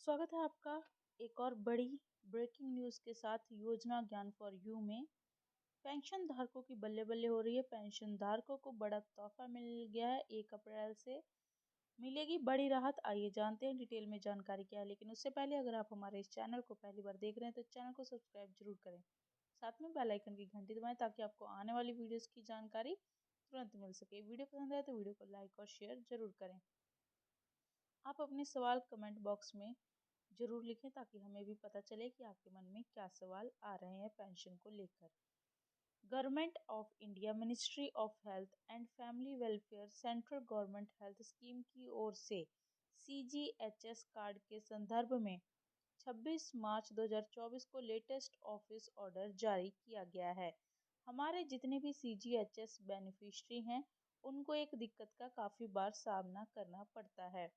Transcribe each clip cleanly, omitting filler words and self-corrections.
स्वागत है आपका एक और बड़ी ब्रेकिंग न्यूज़ के साथ योजना ज्ञान फॉर यू में। पेंशन धारकों की बल्ले बल्ले हो रही है। पेंशन धारकों को बड़ा तोहफा मिल गया है। 1 अप्रैल से मिलेगी बड़ी राहत। आइए जानते हैं डिटेल में जानकारी क्या है, लेकिन उससे पहले अगर आप हमारे इस चैनल को पहली बार देख रहे हैं तो चैनल को सब्सक्राइब जरूर करें। साथ में बेल आइकन की घंटी दबाएं ताकि आपको आने वाली वीडियोस की जानकारी तुरंत मिल सके। वीडियो पसंद आए तो वीडियो को लाइक और शेयर जरूर करें। आप अपने सवाल कमेंट बॉक्स में ज़रूर लिखें ताकि हमें भी पता चले कि आपके मन में क्या सवाल आ रहे हैं पेंशन को लेकर। Government of India ministry of health and family welfare central government health scheme की ओर से सीजीएचएस कार्ड के संदर्भ में 26 मार्च 2024 को लेटेस्ट ऑफिस ऑर्डर जारी किया गया है। हमारे जितने भी सीजीएचएस बेनिफिशियरी हैं उनको एक दिक्कत का काफ़ी बार सामना करना पड़ता है।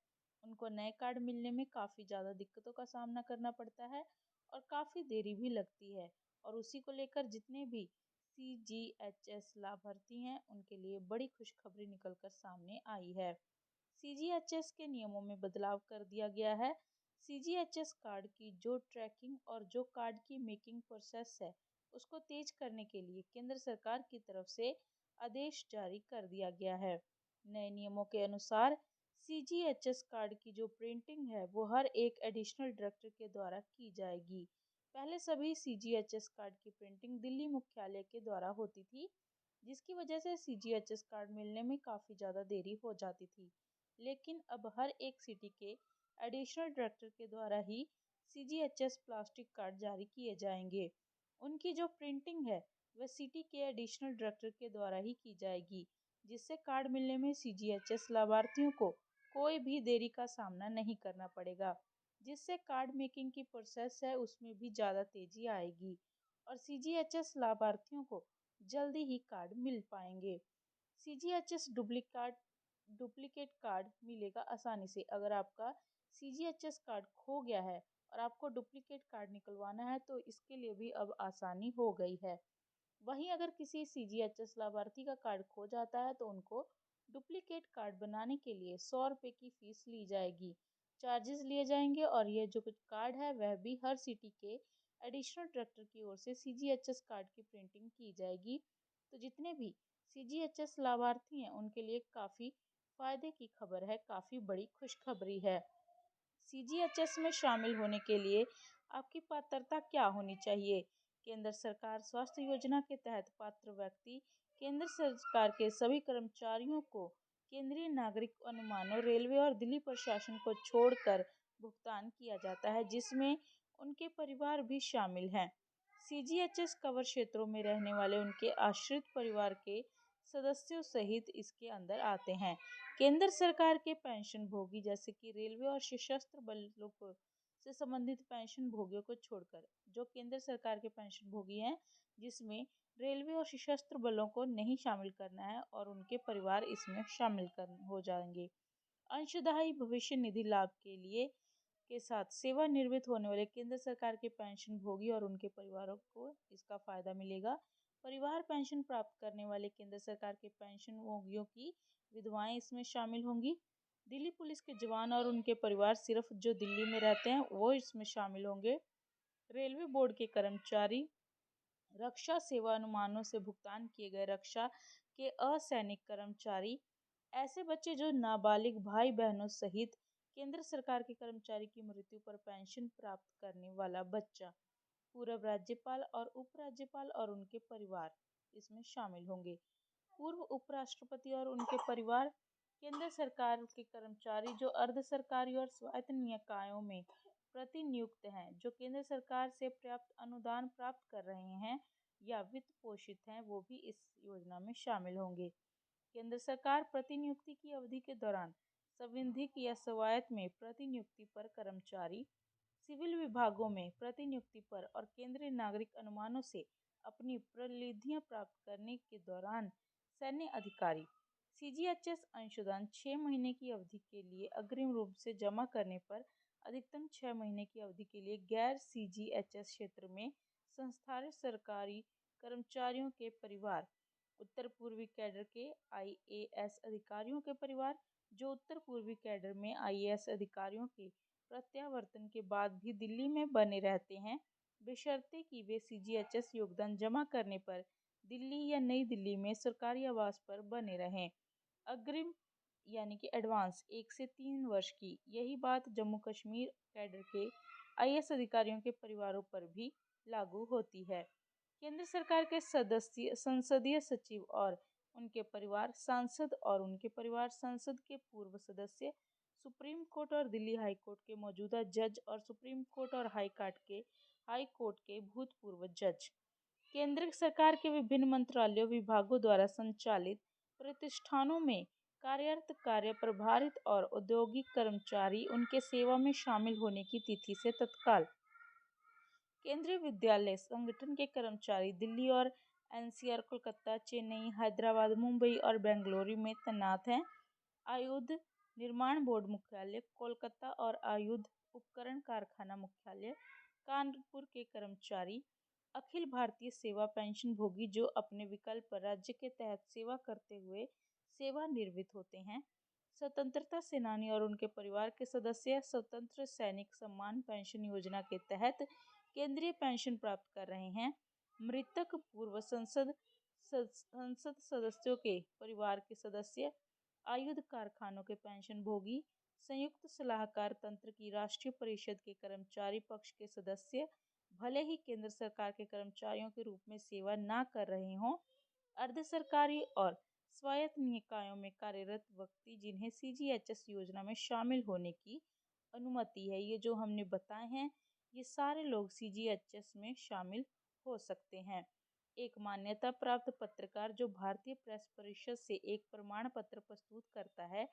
उनको नए कार्ड मिलने में काफ़ी ज़्यादा दिक्कतों का सामना करना पड़ता है और काफ़ी देरी भी लगती है। और उसी को लेकर जितने भी सीजीएचएस लाभार्थी हैं उनके लिए बड़ी खुशखबरी निकलकर सामने आई है। सीजीएचएस के नियमों में बदलाव कर दिया गया है। सीजीएचएस कार्ड की जो ट्रैकिंग और जो कार्ड की मेकिंग प्रोसेस है उसको तेज करने के लिए केंद्र सरकार की तरफ से आदेश जारी कर दिया गया है। नए नियमों के अनुसार सीजीएचएस कार्ड की जो प्रिंटिंग है वो हर एक एडिशनल डायरेक्टर के द्वारा की जाएगी। पहले सभी सीजीएचएस कार्ड की प्रिंटिंग दिल्ली मुख्यालय के द्वारा होती थी, जिसकी वजह से सीजीएचएस कार्ड मिलने में काफ़ी ज़्यादा देरी हो जाती थी। लेकिन अब हर एक सिटी के एडिशनल डायरेक्टर के द्वारा ही सीजीएचएस प्लास्टिक कार्ड जारी किए जाएंगे। उनकी जो प्रिंटिंग है वह सिटी के एडिशनल डायरेक्टर के द्वारा ही की जाएगी, जिससे कार्ड मिलने में सीजीएचएस लाभार्थियों को कोई भी देरी का सामना नहीं करना पड़ेगा, जिससे कार्ड मेकिंग की प्रोसेस है उसमें भी ज़्यादा तेजी आएगी और सीजीएचएस लाभार्थियों को जल्दी ही कार्ड मिल पाएंगे। सीजीएचएस डुप्लीकेट कार्ड मिलेगा आसानी से। अगर आपका सीजीएचएस कार्ड खो गया है और आपको डुप्लीकेट कार्ड निकलवाना है तो इसके लिए भी अब आसानी हो गई है। वहीं अगर किसी सीजीएचएस लाभार्थी का कार्ड खो जाता है तो उनको डुप्लीकेट कार्ड बनाने के लिए 100 रुपये की फीस ली जाएगी, चार्जेस लिए जाएंगे। और ये जो कुछ कार्ड है वह भी हर सिटी के एडिशनल डायरेक्टर की ओर से सीजीएचएस कार्ड की प्रिंटिंग की जाएगी। तो जितने भी सीजीएचएस लाभार्थी हैं उनके लिए काफ़ी फायदे की खबर है, काफ़ी बड़ी खुशखबरी है। सीजीएचएस में शामिल होने के लिए आपकी पात्रता क्या होनी चाहिए? केंद्र सरकार स्वास्थ्य योजना के तहत पात्र व्यक्ति केंद्र सरकार के सभी कर्मचारियों को केंद्रीय नागरिक अनुमानों, रेलवे और दिल्ली प्रशासन को छोड़कर भुगतान किया जाता है, जिसमें उनके परिवार भी शामिल हैं। सीजीएचएस कवर क्षेत्रों में रहने वाले उनके आश्रित परिवार के सदस्यों सहित इसके अंदर आते हैं। केंद्र सरकार के पेंशन भोगी जैसे कि रेलवे और सशस्त्र बलों को से संबंधित पेंशन भोगियों को छोड़कर जो केंद्र सरकार के पेंशन भोगी हैं, जिसमें रेलवे और सशस्त्र बलों को नहीं शामिल करना है और उनके परिवार इसमें शामिल कर हो जाएंगे। अंशदायी भविष्य निधि लाभ के लिए के साथ सेवानिवृत्त होने वाले केंद्र सरकार के पेंशन भोगी और उनके परिवारों को इसका फायदा मिलेगा। परिवार पेंशन प्राप्त करने वाले केंद्र सरकार के पेंशन भोगियों की विधवाएं इसमें शामिल होंगी। दिल्ली पुलिस के जवान और उनके परिवार सिर्फ जो दिल्ली में रहते हैं वो इसमें शामिल होंगे। रेलवे बोर्ड के कर्मचारी, रक्षा सेवा अनुमानों से भुगतान किए गए रक्षा के असैनिक कर्मचारी, ऐसे बच्चे जो नाबालिग भाई बहनों सहित केंद्र सरकार के कर्मचारी की मृत्यु पर पेंशन प्राप्त करने वाला बच्चा, पूर्व राज्यपाल और उपराज्यपाल और उनके परिवार इसमें शामिल होंगे। पूर्व उपराष्ट्रपति और उनके परिवार, केंद्र सरकार के कर्मचारी जो अर्ध सरकारी और स्वायत्त निकायों में प्रतिनियुक्त हैं, जो केंद्र सरकार से पर्याप्त अनुदान प्राप्त कर रहे हैं या वित्त पोषित हैं, वो भी इस योजना में शामिल होंगे। केंद्र सरकार प्रतिनियुक्ति की अवधि के दौरान संविधिक या स्वायत्त में प्रतिनियुक्ति पर कर्मचारी, सिविल विभागों में प्रतिनियुक्ति पर और केंद्रीय नागरिक अनुमानों से अपनी प्रलब्धियां प्राप्त करने के दौरान सैन्य अधिकारी, सीजीएचएस अंशदान 6 महीने की अवधि के लिए अग्रिम रूप से जमा करने पर अधिकतम 6 महीने की अवधि के लिए गैर सीजीएचएस क्षेत्र में संस्थानित सरकारी कर्मचारियों के परिवार, उत्तर पूर्वी कैडर के आईएएस अधिकारियों के परिवार, जो उत्तर पूर्वी कैडर में आईएएस अधिकारियों के प्रत्यावर्तन के बाद भी दिल्ली में बने रहते हैं, बशर्ते कि वे सीजीएचएस योगदान जमा करने पर दिल्ली या नई दिल्ली में सरकारी आवास पर बने रहें। अग्रिम यानी कि एडवांस 1 से 3 वर्ष की। यही बात जम्मू कश्मीर कैडर के आईएएस अधिकारियों के परिवारों पर भी लागू होती है। केंद्र सरकार के सदस्य, संसदीय सचिव और उनके परिवार, सांसद और उनके परिवार, संसद के पूर्व सदस्य, सुप्रीम कोर्ट और दिल्ली हाई कोर्ट के मौजूदा जज और सुप्रीम कोर्ट और हाई कोर्ट के भूतपूर्व जज, केंद्र सरकार के विभिन्न मंत्रालयों, विभागों द्वारा संचालित प्रतिष्ठानों में कार्यरत, कार्य प्रभारित और औद्योगिक कर्मचारी उनके सेवा में शामिल होने की तिथि से तत्काल केंद्रीय विद्यालय संगठन के कर्मचारी दिल्ली और एनसीआर, कोलकाता, चेन्नई, हैदराबाद, मुंबई और बेंगलुरु में तैनात हैं। आयुध निर्माण बोर्ड मुख्यालय कोलकाता और आयुध उपकरण कारखाना मुख्यालय कानपुर के कर्मचारी, अखिल भारतीय सेवा पेंशन भोगी जो अपने विकल्प पर राज्य के तहत सेवा करते हुए सेवानिवृत्त होते हैं, स्वतंत्रता सेनानी और उनके परिवार के सदस्य स्वतंत्र सैनिक सम्मान पेंशन योजना के तहत केंद्रीय पेंशन प्राप्त कर रहे हैं, मृतक पूर्व संसद सदस्यों के परिवार के सदस्य, आयुध कारखानों के पेंशन भोगी, संयुक्त सलाहकार तंत्र की राष्ट्रीय परिषद के कर्मचारी पक्ष के सदस्य, भले ही केंद्र सरकार के कर्मचारियों के रूप में सेवा न कर रहे हों, अर्ध सरकारी और स्वायत्त निकायों में कार्यरत व्यक्ति जिन्हें सीजीएचएस योजना में शामिल होने की अनुमति है। ये जो हमने बताए हैं, ये सारे लोग सीजीएचएस में शामिल हो सकते हैं। एक मान्यता प्राप्त पत्रकार जो भारतीय प्रेस परिषद से एक प्रमाण पत्र प्रस्तुत करता है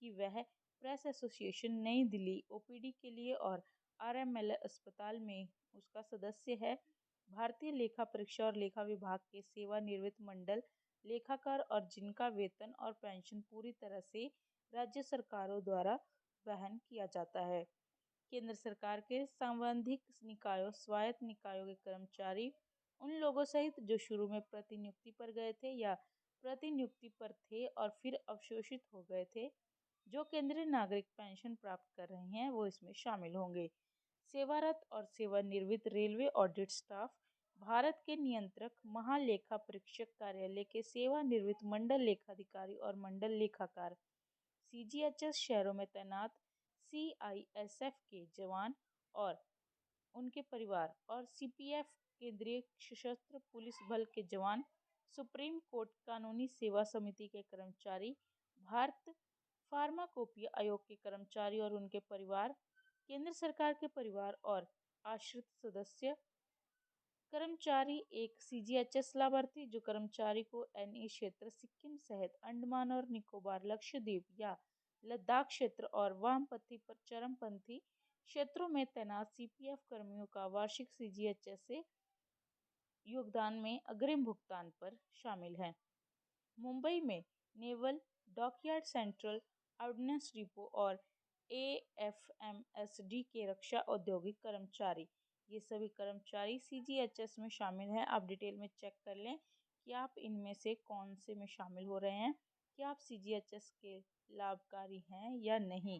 कि वह प्रेस एसोसिएशन नई दिल्ली ओपीडी के लिए और आरएमएल अस्पताल में उसका सदस्य है। भारतीय लेखा परीक्षा और लेखा विभाग के सेवानिवृत्त मंडल लेखाकार और जिनका वेतन और पेंशन पूरी तरह से राज्य सरकारों द्वारा वहन किया जाता है। केंद्र सरकार के संवैधानिक निकायों, स्वायत्त निकायों के कर्मचारी उन लोगों सहित जो शुरू में प्रतिनियुक्ति पर गए थे या प्रतिनियुक्ति पर थे और फिर अवशोषित हो गए थे, जो केंद्रीय नागरिक पेंशन प्राप्त कर रहे हैं, वो इसमें शामिल होंगे। सेवारत और सेवानिवृत्त रेलवे ऑडिट स्टाफ, भारत के नियंत्रक महालेखा परीक्षक कार्यालय के सेवानिवृत्त मंडल लेखाधिकारी और मंडल लेखाकार, सीजीएचएस शहरों में तैनात सीआईएसएफ के जवान और उनके परिवार और सीपीएफ केंद्रीय सशस्त्र पुलिस बल के जवान, सुप्रीम कोर्ट कानूनी सेवा समिति के कर्मचारी, भारत फार्माकोपिया आयोग के कर्मचारी और उनके परिवार, केंद्र सरकार के परिवार और आश्रित सदस्य, कर्मचारी एक सीजीएचएस लाभार्थी जो कर्मचारी को एनई क्षेत्र, सिक्किम सहित अंडमान और निकोबार, लक्षद्वीप या लद्दाख क्षेत्र और वामपंथी पर चरमपंथी क्षेत्रों में तैनात सीपीएफ कर्मियों का वार्षिक सीजीएचएस से योगदान में अग्रिम भुगतान पर शामिल है। मुंबई में naval dockyard, central ordnance depot और एएफएमएसडी के रक्षा औद्योगिक कर्मचारी, ये सभी कर्मचारी सीजीएचएस में शामिल हैं। आप डिटेल में चेक कर लें कि आप इनमें से कौन से में शामिल हो रहे हैं, कि आप सीजीएचएस के लाभकारी हैं या नहीं।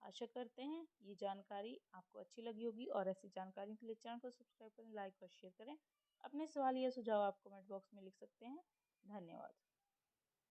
आशा करते हैं ये जानकारी आपको अच्छी लगी होगी और ऐसी जानकारी के लिए चैनल को सब्सक्राइब करें, लाइक और शेयर करें। अपने सवाल या सुझाव आप कमेंट बॉक्स में लिख सकते हैं। धन्यवाद।